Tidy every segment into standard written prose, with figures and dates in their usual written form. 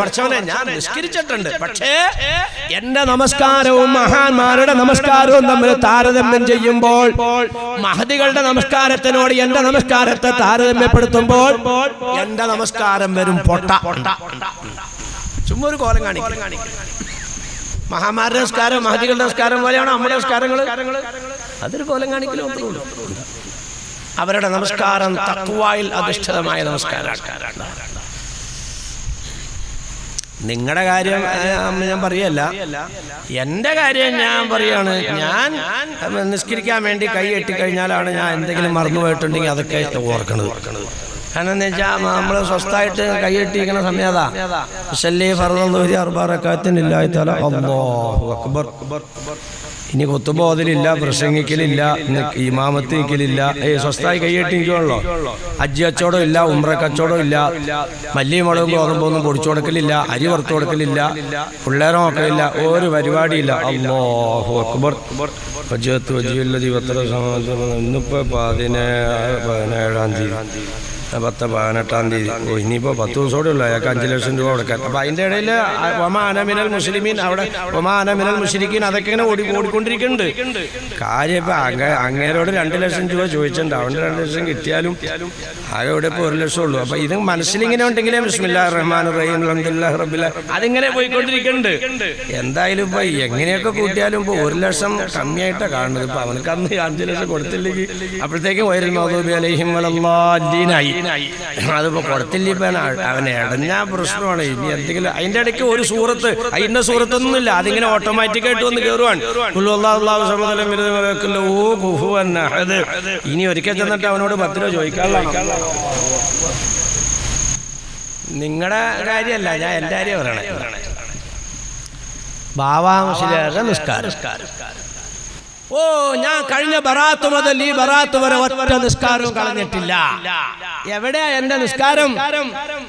പഠിച്ചവനെ ഞാൻ നിസ്കരിച്ചിട്ടുണ്ട്, പക്ഷേ എന്റെ നമസ്കാരവും മഹാന്മാരുടെ നമസ്കാരവും തമ്മിൽ താരതമ്യം ചെയ്യുമ്പോൾ, മഹദികളുടെ നമസ്കാരത്തിനോട് എന്റെ നമസ്കാരത്തെ താരതമ്യപ്പെടുത്തുമ്പോൾ എന്റെ നമസ്കാരം വരും പൊട്ട. ചുമ്മാ ഒരു കോലം കാണിക്കും. മഹാന്മാരുടെ നമസ്കാരം മഹദികളുടെ നമസ്കാരം പോലെയാണോ നമ്മുടെ നമസ്കാരങ്ങൾ? അതൊരു കോലം കാണിക്കലോ. അവരുടെ നമസ്കാരം തഖ്വായിൽ അധിഷ്ഠിതമായ നമസ്കാരമാണ്. നിങ്ങളുടെ കാര്യം ഞാൻ പറയല്ല, എൻ്റെ കാര്യം ഞാൻ പറയാണ്. ഞാൻ നിസ്കരിക്കാൻ വേണ്ടി കൈ കെട്ടിക്കഴിഞ്ഞാലാണ് ഞാൻ എന്തെങ്കിലും മറന്നുപോയിട്ടുണ്ടെങ്കിൽ അതൊക്കെ ഓർക്കണത്. കാരണം എന്താ വെച്ചാൽ നമ്മൾ സ്വസ്ഥമായിട്ട് കൈ കെട്ടിയിരിക്കുന്ന സമയത്താ അല്ലാഹു അക്ബർ. ഇനി കുത്തുബോധലില്ല, പ്രസംഗിക്കലില്ല, ഇമാമത്ത് നിൽക്കലില്ല, സ്വസ്ഥമായി കൈയ്യട്ടി നിൽക്കുമല്ലോ. ഹജ്ജ് കച്ചവടം ഇല്ല, ഉംറ കച്ചവടം ഇല്ല, മല്ലിയും മുളകും ഗോതമ്പൊന്നും പൊടിച്ചു കൊടുക്കലില്ല, അരി വറുത്തു കൊടുക്കലില്ല, പിള്ളേരെ നോക്കലില്ല, ഒരു പരിപാടിയില്ല. അല്ലാഹു അക്ബർ. ഇന്നിപ്പോ 17-ാം തീയതി 18-ാം തീയതി. ഇനിയിപ്പോൾ 10 ദിവസമോടെ ഉള്ളൂ അയാൾക്ക് 5 ലക്ഷം രൂപ കൊടുക്കാൻ. അപ്പം അതിൻ്റെ ഇടയിൽ ഒമാനമിനൽ മുസ്ലിമീൻ, അവിടെ ഒമാനമിനൽ മുശ്രിക്കീൻ, അതൊക്കെ ഇങ്ങനെ ഓടിക്കൊണ്ടിരിക്കുന്നുണ്ട്. കാര്യം ഇപ്പം അങ്ങേരോട് 2 ലക്ഷം രൂപ ചോദിച്ചിട്ടുണ്ട്. അവൻ്റെ 2 ലക്ഷം കിട്ടിയാലും ആകെ ഇവിടെ ഇപ്പോൾ 1 ലക്ഷം ഉള്ളൂ. അപ്പം ഇത് മനസ്സിലിങ്ങനെ ഉണ്ടെങ്കിലേ ബിസ്മില്ലാഹിർ റഹ്മാനിർ റഹീം അൽഹംദുലില്ലാഹി റബ്ബിൽ അതിങ്ങനെ പോയിക്കൊണ്ടിരിക്കുന്നുണ്ട്. എന്തായാലും ഇപ്പോൾ എങ്ങനെയൊക്കെ കൂട്ടിയാലും ഇപ്പോൾ 1 ലക്ഷം കമ്മിയായിട്ടാണ് കാണുന്നത്. ഇപ്പം അവനക്ക് അന്ന് 5 ലക്ഷം കൊടുത്തില്ലെങ്കിൽ അപ്പോഴത്തേക്കും വൈറൽ മഗ്ദൂബി അലൈഹിം വലദ്ദാലിനായി. അതിപ്പോ കൊടുത്തില്ല, ഇപ്പൊ അവൻ ഇടഞ്ഞ പ്രശ്നമാണ്. ഇനി എന്തെങ്കിലും അതിന്റെ ഇടയ്ക്ക് ഒരു സൂറത്ത്, അതിന്റെ സൂറത്തൊന്നുമില്ല, അതിങ്ങനെ ഓട്ടോമാറ്റിക്കായിട്ട് വന്ന് കയറുവാൻ. ഇനി ഒരിക്കൽ ചെന്നിട്ട് അവനോട് 10 രൂപ ചോദിക്കാനുള്ള നിങ്ങളുടെ കാര്യമല്ല, ഞാൻ എൻ്റെ കാര്യം പറയണേ. ബാവാ മുസ്ലിയാരുടെ നിസ്കാരം. ഞാൻ കഴിഞ്ഞ ബറാത്ത് മുതൽ ഈ ബറാത്ത് വരെ ഒറ്റ നിസ്കാരവും കളഞ്ഞിട്ടില്ല. എവിടെയാ എന്റെ നിസ്കാരം?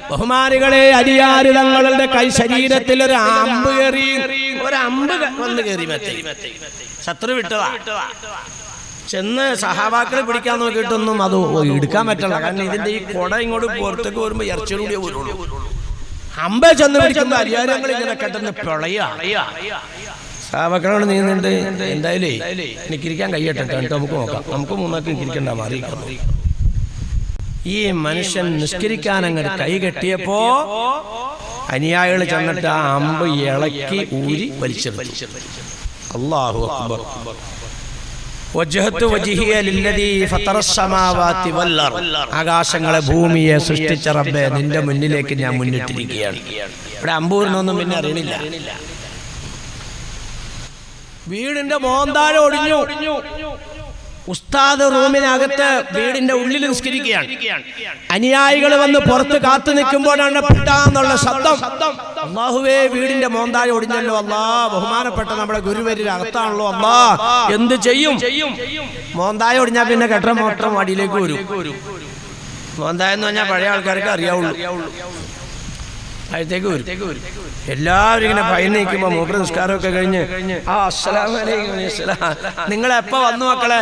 ബഹുമാനികളെ, അരിയാര് തങ്ങളുടെ കൈ ശരീരത്തിൽ ഒരു അമ്പ് കയറി, വന്ന് കയറി, ശത്രു വിട്ടതാ. ചെന്ന് സഹാബാക്കളെ പിടിക്കാൻ നോക്കിയിട്ടൊന്നും അത് എടുക്കാൻ പറ്റില്ല. കാരണം ഇതിന്റെ ഈ കൊട ഇങ്ങോട്ട് പുറത്തേക്ക് വരുമ്പോ ഇറച്ചിലൂടെ വരുള്ളൂ. അമ്പ ചെന്ന് പിടിക്കുമ്പോ അരിയാരങ്ങൾ ഇങ്ങനെ കെട്ടുന്ന പിളയാ. സാവക്കളോട് നീന്നുണ്ട്. എന്തായാലും എനിക്കിരിക്കാൻ കഴിയട്ടെ, നമുക്ക് നോക്കാം. നമുക്ക് മൂന്നാൾക്ക് എനിക്കിരിക്കണ്ട, മാറിയിരിക്കാം. ഈ മനുഷ്യൻ നിസ്കരിക്കാൻ അങ്ങനെ കൈ കെട്ടിയപ്പോ അനുയായികൾ ചെന്നിട്ട് ആ അമ്പ് ഇളക്കി ഊരി വലിച്ചെടുത്തു. അല്ലാഹു അക്ബർ. വജ്ഹതു വജ്ഹിയ ലില്ലദീ ഫതറസ്സമാവാതി വൽഅർദ്. ആകാശങ്ങളെ ഭൂമിയെ സൃഷ്ടിച്ച റബ്ബേ, നിന്റെ മുന്നിലേക്ക് ഞാൻ മുന്നിട്ടിരിക്കുകയാണ്. ഇവിടെ അമ്പൂരിനൊന്നും പിന്നെ അറിയണില്ല. വീടിന്റെ മോന്താഴ ഒടിഞ്ഞു. ഉസ്താദ് റൂമിനകത്ത് വീടിന്റെ ഉള്ളിൽ നിസ്കരിക്കുകയാണ്. അനുയായികൾ വന്ന് പുറത്ത് കാത്തു നിൽക്കുമ്പോഴാണ് പെട്ടാന്നുള്ള ശബ്ദം. അല്ലാഹുവേ, വീടിന്റെ മോന്താഴ ഒടിഞ്ഞല്ലോ. അല്ലാ, ബഹുമാനപ്പെട്ട നമ്മുടെ ഗുരുവര്യർ അകത്താണല്ലോ. അല്ലാ, എന്ത് ചെയ്യും? മോന്താഴ ഒടിഞ്ഞാൽ പിന്നെ കെട്ടം മോട്ടം അടിയിലേക്ക് വരും. മോന്താഴ എന്ന് പറഞ്ഞാൽ പഴയ ആൾക്കാർക്ക് അറിയാവുള്ളൂ. അടുത്തേക്ക് വരും. എല്ലാവരും ഇങ്ങനെ പയ്യന്ന് നിൽക്കുമ്പോ മൂപ്പര് നിസ്കാരമൊക്കെ കഴിഞ്ഞ് നിങ്ങളെപ്പോ വന്നു മക്കളെ?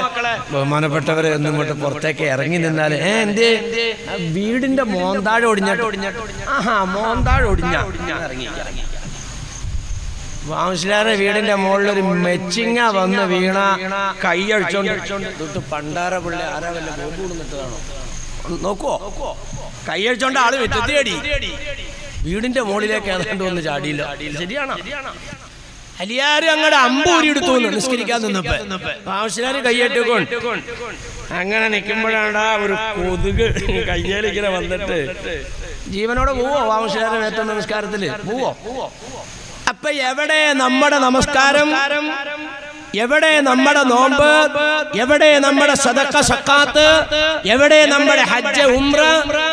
ബഹുമാനപ്പെട്ടവരെ എന്നിങ്ങോട്ട് പുറത്തേക്ക് ഇറങ്ങി നിന്നാല് എന്തേ? വീടിന്റെ മോന്താഴ ഒടിഞ്ഞിട്ട്. മോന്താഴ ഒടിഞ്ഞ ഇറങ്ങി. വാമസിലാരെ വീടിന്റെ മുകളിലൊരു മെച്ചിങ്ങ വന്ന് വീണ കൈ അഴിച്ചോണ്ട് പണ്ടാര പിള്ളേ ആരാ വല്ല ബോംബ് കൊടുത്തിട്ടതാണോ നോക്കുവോ? കൈ അഴിച്ചോണ്ട് ആള് വെറ്റത്തി അടി. വീടിന്റെ മുകളിലേക്ക് ഏതാണ്ട് വന്ന് ചാടിയില്ല. ശരിയാണോ? അലിയാര് അങ്ങടെ അമ്പൂരി എടുത്തു നിസ്കരിക്കാൻ നിന്നപ്പോ ആവശ്യക്കാര് കയ്യേറ്റുകൊണ്ട് അങ്ങനെ നിൽക്കുമ്പോഴാണ് ഒരു കൊതുക് കയ്യേലിങ്ങനെ വന്നിട്ട് ജീവനോടെ പോവോ? ആവശ്യക്കാരെ നേരത്തെ നമസ്കാരത്തില് പോവോ? അപ്പൊ എവിടെ നമ്മുടെ നമസ്കാരം? എവിടെ നമ്മുടെ നോമ്പ്? എവിടെ നമ്മുടെ സദഖ സക്കാത്ത്? എവിടെ നമ്മുടെ ഹജ്ജ് ഉംറ?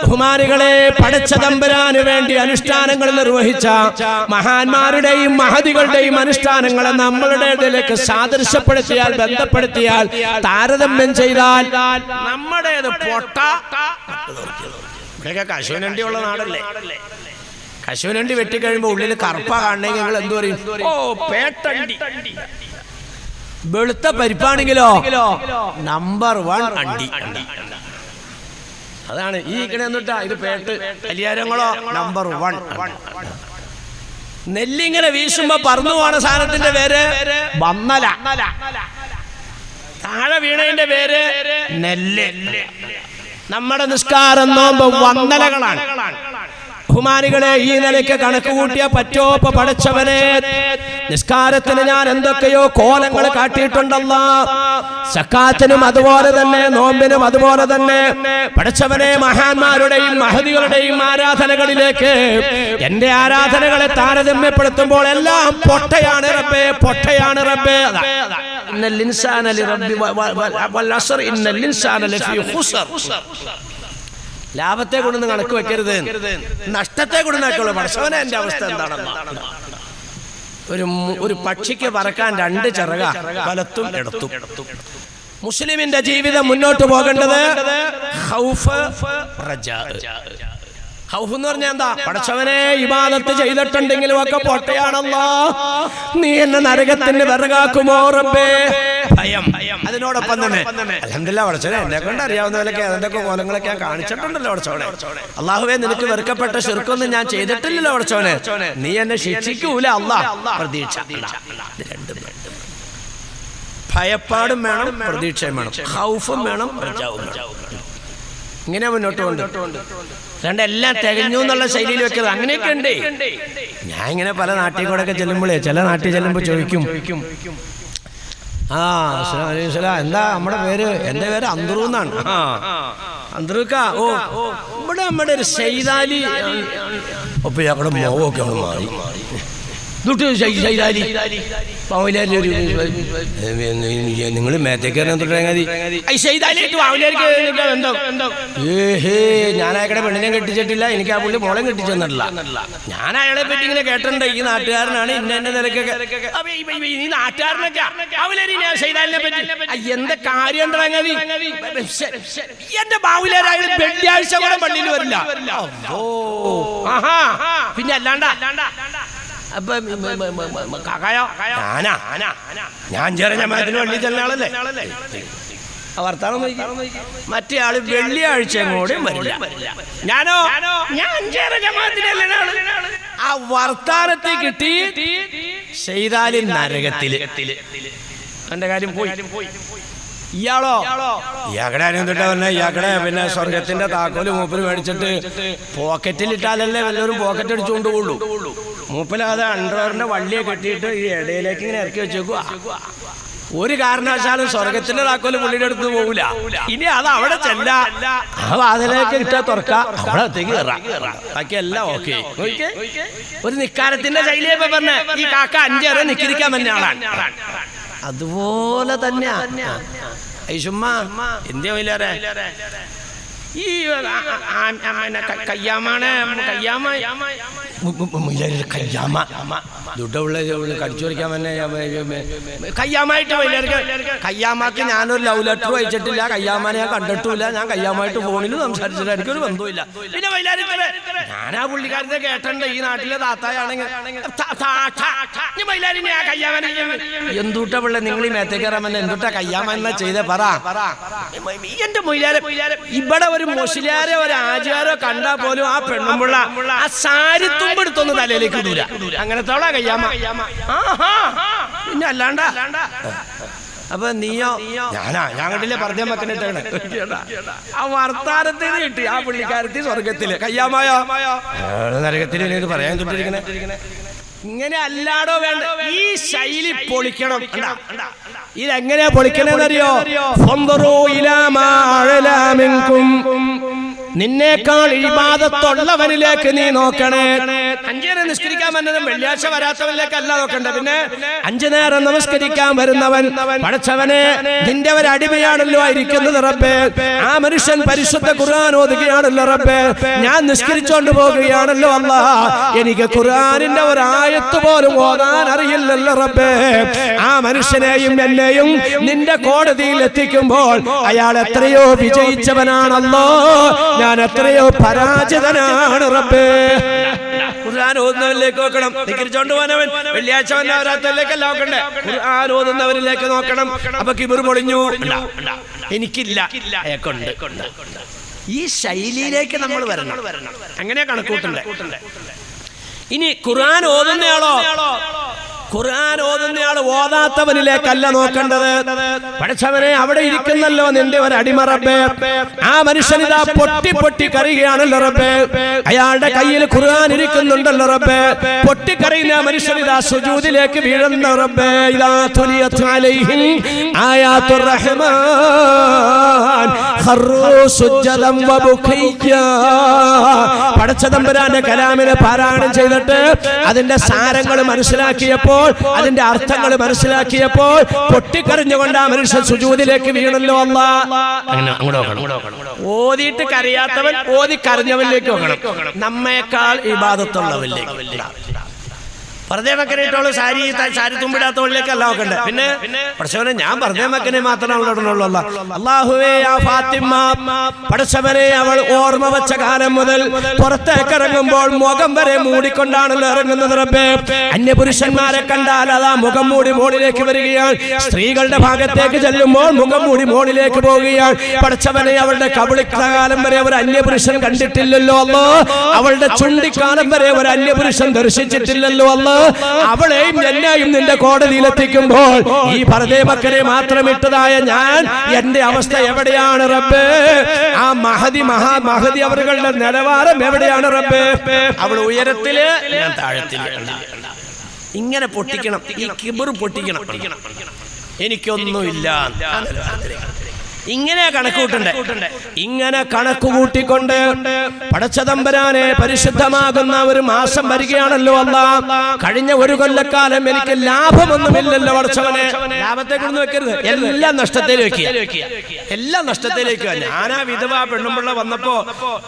ബഹുമാനികളെ, പടച്ച തമ്പുരാന് വേണ്ടി അനുഷ്ഠാനങ്ങൾ നിർവഹിച്ച മഹാന്മാരുടെയും മഹദികളുടെയും അനുഷ്ഠാനങ്ങളെ നമ്മളുടേതിലേക്ക് സാദൃശ്യപ്പെടുത്തിയാൽ, ബന്ധപ്പെടുത്തിയാൽ, താരതമ്യം ചെയ്താൽ നമ്മുടേത് പൊട്ട. ഇവിടെയൊക്കെ കശുവനണ്ടിയുള്ള നാടല്ലേ? കശുവനണ്ടി വെട്ടിക്കഴിയുമ്പോ ഉള്ളിൽ കറുപ്പ കാണണമെങ്കിൽ നിങ്ങൾ എന്തു പറയും? ഓ, പേട്ടണ്ടി. വെളുത്ത പരിപ്പാണെങ്കിലോ നമ്പർ 1 അണ്ടി. അതാണ് ഈ ഇങ്ങനെ എന്നിട്ടാ ഇത് പേട്ട്. കല്യാണങ്ങളോ നമ്പർ 1. നെല്ലിങ്ങനെ വീശുമ്പോ പറന്നു പോണ സാധനത്തിന്റെ പേര് വന്നല. താഴെ വീണതിന്റെ പേര് നെല്ല്. നമ്മുടെ നിസ്കാരം നോമ്പ് വന്നലകളാണ്. ബഹുമാനികളെ, ഈ നിലയ്ക്ക് കണക്ക് കൂട്ടിയാ പറ്റോ? പഠിച്ചവനെ, നിസ്കാരത്തിന് ഞാൻ എന്തൊക്കെയോ കോലങ്ങൾ കാട്ടിയിട്ടുണ്ടല്ലോ. സക്കാത്തിനും അതുപോലെ തന്നെ, നോമ്പിനും അതുപോലെ തന്നെ. പഠിച്ചവനെ, മഹാന്മാരുടെയും മഹദികളുടെയും ആരാധനകളിലേക്ക് എന്റെ ആരാധനകളെ താരതമ്യപ്പെടുത്തുമ്പോൾ എല്ലാം പൊട്ടയാണ് റബ്ബേ, പൊട്ടയാണ് റബ്ബേ. ഇന്നൽ ഇൻസാന ലിറബ്ബി വൽ അസ്ർ ഇന്നൽ ഇൻസാന ലഫീ ഖുസ്ർ. ലാഭത്തെ കൊണ്ടൊന്ന് കണക്ക് വെക്കരുത്, നഷ്ടത്തെ കൊണ്ട് നോക്കുള്ളൂ. പഠിച്ചവനെ, എന്റെ അവസ്ഥ എന്താണെന്ന്. ഒരു പക്ഷിക്ക് പറക്കാൻ 2 ചിറക, വലത്തും ഇടത്തും. മുസ്ലിമിന്റെ ജീവിതം മുന്നോട്ട് പോകേണ്ടത് ഖൗഫ് റജാ. ഖൗഫ് എന്ന് പറഞ്ഞാൽ എന്താ? പഠിച്ചവനെ, ഇബാദത്ത് ചെയ്തിട്ടുണ്ടെങ്കിലും ഒക്കെ പൊട്ടയാണല്ലോ, നീ എന്നെ നരകത്തിന് വിറകാക്കുമോ റബ്ബേ? ഭയം. അതിനോടൊപ്പം തന്നെ അൽഹംദുലില്ലാഹ് പഠിച്ചവനെ, എന്നെ കൊണ്ട് അറിയാവുന്നവരൊക്കെ അതിന്റെ കോലങ്ങളൊക്കെ ഞാൻ കാണിച്ചിട്ടുണ്ടല്ലോ പഠിച്ചവനെ. അള്ളാഹുവേ, നിനക്ക് വെറുക്കപ്പെട്ട ശിർക്കൊന്നും ഞാൻ ചെയ്തിട്ടില്ലല്ലോ പഠിച്ചവനെ, നീ എന്നെ ശിക്ഷിക്കൂല അല്ലാഹ്. പ്രതീക്ഷ. ഭയപ്പാടും വേണം, പ്രതീക്ഷയും വേണം, ഖൗഫും വേണം, റജാവും വേണം. ഇങ്ങനെ മുന്നോട്ട് കൊണ്ട് രണ്ടെല്ലാം തികഞ്ഞു എന്നുള്ള ശൈലിയിൽ വെക്കരുത്. അങ്ങനെയൊക്കെ ഉണ്ട്. ഞാൻ ഇങ്ങനെ പല നാട്ടിൽ കൂടെ ഒക്കെ ചെല്ലുമ്പോഴേ, ചില നാട്ടിൽ ചെല്ലുമ്പോൾ ചോദിക്കും, എന്താ നമ്മുടെ പേര്? എന്റെ പേര് അന്തറു എന്നാണ്. അന്തറുക്ക, ഓ ഇവിടെ നമ്മുടെ ഒരു ശൈതാലി. അപ്പൊ ഞങ്ങളുടെ മോവൊക്കെ അവിടെ മാറി. നിങ്ങൾ മേത്തേക്ക് ഞാൻ അയാളുടെ പെണ്ണിനെ കെട്ടിച്ചിട്ടില്ല, എനിക്ക് ആ പുള്ളി മോളെ കെട്ടിച്ചു തന്നിട്ടില്ല. ഞാൻ അയാളെ പറ്റി ഇങ്ങനെ കേട്ടിട്ടുണ്ട്, ഈ നാട്ടുകാരനാണ്, ഇന്ന നിലക്കൊക്കെ. ഈ നാട്ടുകാരനൊക്കെ ശൈതാലിനെ പറ്റി എന്താ കാര്യം? എന്റെ ബാവുലേരായ വെള്ളിയാഴ്ച കൂടെ പള്ളിയിൽ വരില്ല. പിന്നെ അല്ലാണ്ട അപ്പൊ ഞാൻ ചെറിയ ജമാഅത്തിന് പള്ളി ചെല്ലുന്ന ആളല്ലേ. വർത്താനം മറ്റേ ആള് വെള്ളിയാഴ്ച കൂടെ വരില്ല. ഞാനോ ഞാൻ ചെറിയ ജമാഅത്തിനല്ലേ. ആ വർത്താനത്തിൽ കിട്ടി ചെയ്താലും നരകത്തില്. എന്റെ കാര്യം പോയി. ഇയാളോ ഇയാക്കടെ തൊട്ടാ പറഞ്ഞ ഇയാക്കടെ പിന്നെ സ്വർഗത്തിന്റെ താക്കോല് മൂപ്പര് മേടിച്ചിട്ട് പോക്കറ്റിൽ ഇട്ടാലല്ലേ വല്ലവരും പോക്കറ്റ് അടിച്ചുകൊണ്ട് കൊള്ളൂ. മൂപ്പരത് അണ്ടർവെയറിന്റെ വള്ളിയെ കെട്ടിയിട്ട് ഈ ഇടയിലേക്ക് ഇങ്ങനെ ഇറക്കി വെച്ചേക്കുക. ഒരു കാരണവശാലും സ്വർഗത്തിന്റെ താക്കോല് പുള്ളിയുടെ അടുത്ത് പോകൂല. ഇനി അത് അവിടെ ചെല്ല, ആ വാതിലേക്ക് ഇട്ടാ തുറക്ക, അവിടത്തേക്ക് കയറാം, ബാക്കി എല്ലാം ഓക്കെ. ഒരു നിക്കാരത്തിന്റെ ശൈലിയൊക്കെ പറഞ്ഞ ഈ കാക്ക 5 വരെ നിക്കിരിക്കാൻ തന്നെ ആളാണ്. അതുപോലെ തന്നെ ചുമ്മാ എന്തിയാ വൈലാറെ ഈ കടിച്ചു പറിക്കാൻ തന്നെ കയ്യാമായിട്ട് കയ്യാമാക്ക് ഞാനൊരു ലവ് ലെറ്റർ വായിച്ചിട്ടില്ല, കയ്യാമാനെ ഞാൻ കണ്ടിട്ടില്ല, ഞാൻ കയ്യാമായിട്ട് ഫോണിൽ സംസാരിച്ചിട്ട് എനിക്കൊരു ബന്ധമില്ല. പിന്നെ വൈലാരിക്കല് ഞാൻ ആ പുള്ളിക്കാരത്തെ കേട്ടിട്ടുണ്ട്, ഈ നാട്ടിലെ താത്തായാണെങ്കിൽ എന്തുട്ടാ പിള്ള നിങ്ങൾ ഈ മേത്തേക്ക് കയറാൻ എന്തുട്ടാ കയ്യാമ എന്നാ ചെയ്തേ പറ. എന്റെ മൊയിലാരെ ഇവിടെ ഒരു മൊശിലാരോ ഒരു ആചാരോ കണ്ടാ പോലും ആ പെണ്ണുമ്പുള്ള ആ സാരി തുമ്പെടുത്തൊന്ന് തലയിലേക്ക് ഇടൂല. അങ്ങനത്തോളാ കയ്യാമ. പിന്നെ അല്ലാണ്ട അപ്പൊ നീയോ ഞാൻ കണ്ടില്ലേ പറഞ്ഞ മക്കനിട്ടാണ് ആ വർത്താനത്തിന് കിട്ടി ആ പുള്ളിക്കാരത്തി സ്വർഗത്തില്. കയ്യാമായോ നരകത്തില് പറയാൻ തൊട്ടിരിക്കണേ. ഇങ്ങനെ അല്ലാടോ വേണ്ട, ഈ ശൈലി പൊളിക്കണം. ഇതെങ്ങനെയാ പൊളിക്കണെന്നറിയോ? നിന്നേക്കാൾ ഇബാദത്തുള്ളവനിലേക്ക് നീ നോക്കണേ. 5 നേരം നിസ്കരിക്കാൻ വരുന്നതും വെള്ളിയാഴ്ച വരാത്തവനിലേക്ക് അല്ല നോക്കണ്ട. പിന്നെ 5 നേരം നമസ്കരിക്കാൻ വരുന്നവൻ പടച്ചവനെ നിന്റെ ഒരു അടിമയാണല്ലോ ഇരിക്കുന്നത് റബ്ബേ. ആ മനുഷ്യൻ പരിശുദ്ധ ഖുർആൻ ഓതുകയാണല്ലോ റബ്ബേ. ഞാൻ നിസ്കരിച്ചോണ്ട് പോകുകയാണല്ലോ അല്ലാഹ്. എനിക്ക് ഖുർആനിന്റെ ഒരു ആയത്ത് പോലും ഓതാൻ അറിയില്ലല്ലോ റബ്ബേ. ആ മനുഷ്യനെയും എന്നെയും നിന്റെ കോടതിയിൽ എത്തിക്കുമ്പോൾ അയാൾ എത്രയോ വിജയിച്ചവനാണല്ലോ, ഞാൻ എത്രയോ പരാജിതനാണ് റബ്ബേ. ഖുർആൻ ഓതുന്നവരിലേക്ക് നോക്കണം. നിസ്കരിച്ചോണ്ട് പോകാനവൻ വെള്ളിയാഴ്ച വരാത്തവരിലേക്കല്ല നോക്കണ്ടേ, ഖുർആൻ ഓതുന്നവരിലേക്ക് നോക്കണം. അപ്പൊ കിബിർ പൊളിഞ്ഞു, എനിക്കില്ല, അയാൾക്കുണ്ട്. ഈ ശൈലിയിലേക്ക് നമ്മൾ വരണം. അങ്ങനെ കണക്കൂട്ടുണ്ട്. ഇനി ഖുർആൻ ഓതുന്നയാളോ? ഖുർആൻ ഓതുന്നയാൾ ഓതാത്തവനിലേക്കല്ല നോക്കേണ്ടത്. പഠിച്ചവനെ, അവിടെ ഇരിക്കുന്നല്ലോ നിന്റെ ഒരു അടിമ റബ്ബേ, ആ മനുഷ്യനിതാ പൊട്ടി പൊട്ടി കരയുകയാണല്ലോ റബ്ബേ, അയാളുടെ കയ്യിൽ ഖുർആൻ ഇരിക്കുന്നുണ്ടല്ലോ റബ്ബേ, പൊട്ടിക്കരയുന്ന മനുഷ്യനിതാ സുജൂദിലേക്ക് വീഴുന്ന റബ്ബേ, ഇദാ തുലിയത് അലൈഹിം ആയാതുർ റഹ്മാൻ ഖറൂ സുജ്ജദൻ വബുഖിയ്യാ. പടച്ചതമ്പുരാന്റെ കലാമിനെ പാരായണം ചെയ്തിട്ട് അതിന്റെ സാരങ്ങൾ മനസ്സിലാക്കിയപ്പോൾ, അതിന്റെ അർത്ഥങ്ങൾ മനസ്സിലാക്കിയപ്പോൾ പൊട്ടിക്കരഞ്ഞുകൊണ്ട് ആ മനുഷ്യൻ സുജൂദിലേക്ക് വീണല്ലോ. ഓതിയിട്ട് കരയാത്തവൻ ഓതി കരഞ്ഞവനിലേക്ക് നോക്കണം. നമ്മേക്കാൾ ഇബാദത്തുള്ളവനിലേക്ക്. വെറുതെ മക്കനായിട്ടുള്ള സാരി തുമ്പിടാത്തവളിലേക്കല്ല നോക്കണ്ടേ. പിന്നെ പഠിച്ചവനെ, ഞാൻ വെറുതെ മക്കനെ മാത്രമേ അവിടെ ഇടണുള്ളൂ. അല്ലാഹുവേ, ആ ഫാത്തിമ പഠിച്ചവനെ, അവൾ ഓർമ്മ വെച്ച കാലം മുതൽ പുറത്തേക്ക് ഇറങ്ങുമ്പോൾ മുഖം വരെ മൂടിക്കൊണ്ടാണല്ലോ ഇറങ്ങുന്നത് റബ്ബേ. അന്യപുരുഷന്മാരെ കണ്ടാൽ അതാ മുഖം മൂടി മോളിലേക്ക് വരികയാണ്. സ്ത്രീകളുടെ ഭാഗത്തേക്ക് ചെല്ലുമ്പോൾ മുഖം മൂടി മോളിലേക്ക് പോവുകയാണ്. പഠിച്ചവനെ, അവളുടെ കബളിക്കാലം വരെ ഒരു അന്യപുരുഷൻ കണ്ടിട്ടില്ലല്ലോ അല്ലോ. അവളുടെ ചുണ്ടിക്കാലം വരെ ഒരു അന്യപുരുഷൻ ദർശിച്ചിട്ടില്ലല്ലോ അല്ലോ. അവളെയും എന്നെയും നിന്റെ കോടതിയിലെത്തിക്കുമ്പോൾ ഈ പർദേ മക്കനെ മാത്രം ഇട്ടതായ ഞാൻ, എന്റെ അവസ്ഥ എവിടെയാണ് റബ്ബേ? ആ മഹദി അവരുടെ നിലവാരം എവിടെയാണ് റബ്ബേ? അവൾ ഉയരത്തില്, ഞാൻ താഴത്തില്. ഇങ്ങനെ പൊട്ടിക്കണം, ഈ കിബർ പൊട്ടിക്കണം. എനിക്കൊന്നുമില്ല, ഇങ്ങനെ കണക്ക് കൂട്ടണ്ടേ. ഇങ്ങനെ കണക്ക് കൂട്ടിക്കൊണ്ട് പടച്ചതമ്പരാനെ പരിശുദ്ധമാകുന്ന ഒരു മാസം വരികയാണല്ലോ അല്ലാഹ്. കഴിഞ്ഞ ഒരു കൊല്ലക്കാലം എനിക്ക് ലാഭമൊന്നുമില്ലല്ലോ പടച്ചവനെ. ലാഭത്തേക്കൊന്നും വെക്കരുത്, എല്ലാം നഷ്ടത്തിലേക്ക്, എല്ലാം നഷ്ടത്തിലേക്ക്. ഞാനാ വിധവ പെണ്ണുമ്പിള്ള വന്നപ്പോ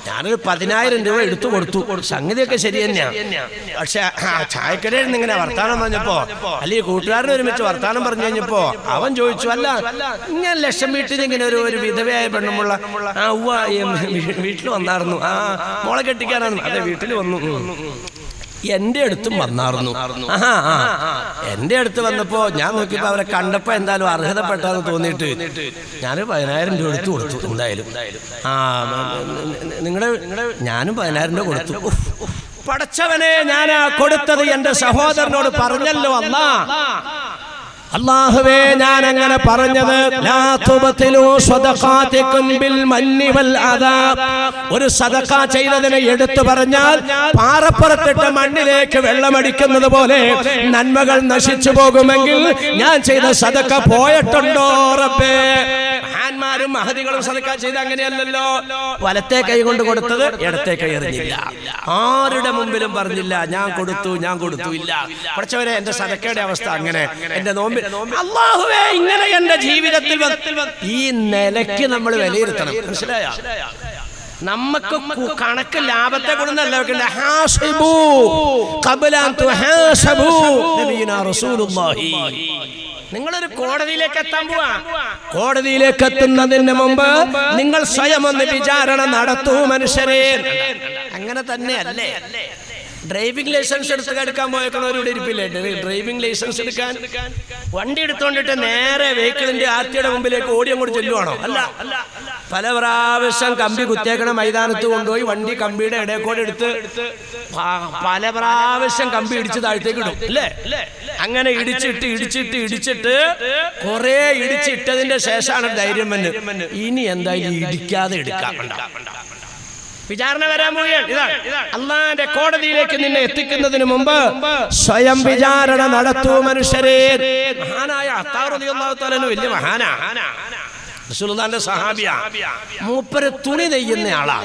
ഞാനൊരു 10,000 രൂപ എടുത്തു കൊടുത്തു. സംഗതിയൊക്കെ ശരി തന്നെയാണ്. പക്ഷെ ചായക്കടയിൽ നിന്ന് ഇങ്ങനെ വർത്താനം പറഞ്ഞപ്പോ, അല്ലെങ്കിൽ കൂട്ടുകാരനെ ഒരുമിച്ച് വർത്താനം പറഞ്ഞു കഴിഞ്ഞപ്പോ അവൻ ചോദിച്ചു, അല്ല ഇങ്ങനെ ലക്ഷം വീട്ടിൽ ഇങ്ങനെ ഒരു വിധവയായ പെണ്ണുമുള്ള ആ ഉവ്വ വീട്ടിൽ വന്നായിരുന്നു, ആ മോളെ കെട്ടിക്കാനാണ്. അതെ, വീട്ടിൽ വന്നു. എന്റെ അടുത്തും വന്നായിരുന്നു. എന്റെ അടുത്ത് വന്നപ്പോ ഞാൻ നോക്കിയപ്പോ അവരെ കണ്ടപ്പോ എന്തായാലും അർഹതപ്പെട്ടാന്ന് തോന്നിയിട്ട് ഞാൻ 10,000 രൂപ എടുത്തു കൊടുത്തു. എന്തായാലും ഞാനും 10,000 രൂപ കൊടുത്തു. പടച്ചവനെ, ഞാനാ കൊടുത്തത് എന്റെ സഹോദരനോട് പറഞ്ഞല്ലോ അല്ലാഹ്. അല്ലാഹുവേ, ഞാൻ അങ്ങനെ പറഞ്ഞത് ലാ തുബ്തിലു സ്വദഖാതികും ബിൽ മന്നി വൽ അദാ. ഒരു സദഖ ചെയ്തതിനെ എടുത്തു പറഞ്ഞാൽ പാറപ്പുറത്തിട്ട മണ്ണിലേക്ക് വെള്ളമടിക്കുന്നത് പോലെ നന്മകൾ നശിച്ചു പോകുമെങ്കിൽ ഞാൻ ചെയ്ത സദഖ പോയിട്ടുണ്ടോ റബ്ബേ? മഹാന്മാരും മഹദികളും സദഖ ചെയ്ത് അങ്ങനെയല്ലല്ലോ. വലത്തെ കൈ കൊണ്ട് കൊടുത്തത് ഇടത്തെ കൈ എറിഞ്ഞില്ല. ആരുടെ മുമ്പിലും പറഞ്ഞില്ല ഞാൻ കൊടുത്തു, ഞാൻ കൊടുത്തു. ഇല്ല പഠിച്ചവരെ, എന്റെ സദഖയുടെ അവസ്ഥ അങ്ങനെ. എന്റെ നോമ്പിൽ അല്ലാഹുവേ, ഇങ്ങനെ എന്റെ ജീവിതത്തിൽ ഈ നിലയ്ക്ക് നമ്മൾ വിലയിരുത്തണം. മനസ്സിലായ? നമുക്ക് കണക്ക് ലാഭത്തെ കൊണ്ടല്ല വെക്കണ്ട. ഹാസിബു ഖബ്ല അൻ തുഹാസബു നബിയുനാ റസൂലുള്ളാഹി. നിങ്ങളൊരു കോടതിയിലേക്ക് എത്താൻ പോവാ. കോടതിയിലേക്ക് എത്തുന്നതിന് മുമ്പ് നിങ്ങൾ സ്വയം ഒന്ന് വിചാരണ നടത്തൂ മനുഷ്യരെ. അങ്ങനെ തന്നെ അല്ലേ? ഡ്രൈവിംഗ് ലൈസൻസ് എടുക്കാൻ പോയേക്കണവരോട് ഇരിപ്പില്ലേ? ഡ്രൈവിംഗ് ലൈസൻസ് എടുക്കാൻ വണ്ടി എടുത്തോണ്ടിട്ട് നേരെ വെഹിക്കിളിന്റെ ആർട്ടിയുടെ മുമ്പിലേക്ക് ഓടി അങ്ങോട്ട് ചെല്ലുവാണോ? അല്ല. പല പ്രാവശ്യം കമ്പി കുത്തിയേക്കണ മൈതാനത്ത് കൊണ്ടുപോയി വണ്ടി കമ്പിയുടെ ഇടയക്കോടെ എടുത്ത് പല പ്രാവശ്യം കമ്പി ഇടിച്ച് താഴത്തേക്ക് ഇടും അല്ലേ? അങ്ങനെ ഇടിച്ചിട്ട് കുറെ ഇടിച്ചിട്ടതിന്റെ ശേഷമാണ് ധൈര്യം വന്ന് ഇനി എന്തായാലും ഇടിക്കാതെ എടുക്കാൻ. വിചാരണ വരാൻ പോവുകയാണ്. ഇതാണ് അല്ലാഹുവിന്റെ കോടതിയിലേക്ക് നിന്നെ എത്തിക്കുന്നതിന് മുമ്പ് സ്വയം വിചാരണ നടത്തൂ മനുഷ്യരെ. മഹാനായ അത്താർ റളിയല്ലാഹു തആല വലിയ മഹാനാ, റസൂലുള്ളാഹിന്റെ സഹാബിയാ. മൂപ്പര് തുണി നെയ്യുന്ന ആളാ.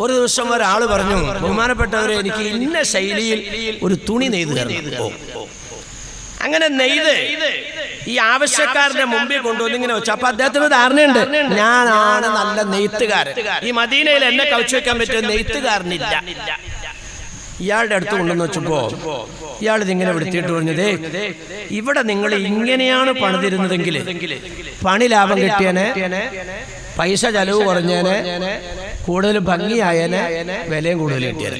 ഒരു ദിവസം ഒരാള് പറഞ്ഞു, ബഹുമാനപ്പെട്ടവരെ, എനിക്ക് ഇന്ന ശൈലിയിൽ ഒരു തുണി നെയ്ത് തരണം. അങ്ങനെ നെയ്ത് ഈ ആവശ്യക്കാരന്റെ മുമ്പിൽ കൊണ്ടുവന്ന് ഇങ്ങനെ വെച്ചു. അപ്പൊ അദ്ദേഹത്തിന് ധാരണയുണ്ട്, ഞാനാണ് നല്ല നെയ്ത്തുകാരൻ. ഈ മദീനയിൽ എന്നെ കവച്ചു വെക്കാൻ പറ്റിയ നെയ്ത്തുകാരനില്ല. ഇയാളുടെ അടുത്ത് കൊണ്ടുവന്ന് വെച്ചപ്പോ ഇയാൾ ഇതിങ്ങനെ വിടുത്തിയിട്ട് പറഞ്ഞതേ, ഇവിടെ നിങ്ങൾ ഇങ്ങനെയാണ് പണിതിരുന്നതെങ്കിൽ പണി ലാഭം കിട്ടിയനെ, പൈസ ചെലവ് കുറഞ്ഞേനെ, കൂടുതൽ ഭംഗിയായനെ, വിലയും കൂടുതൽ കിട്ടിയനെ.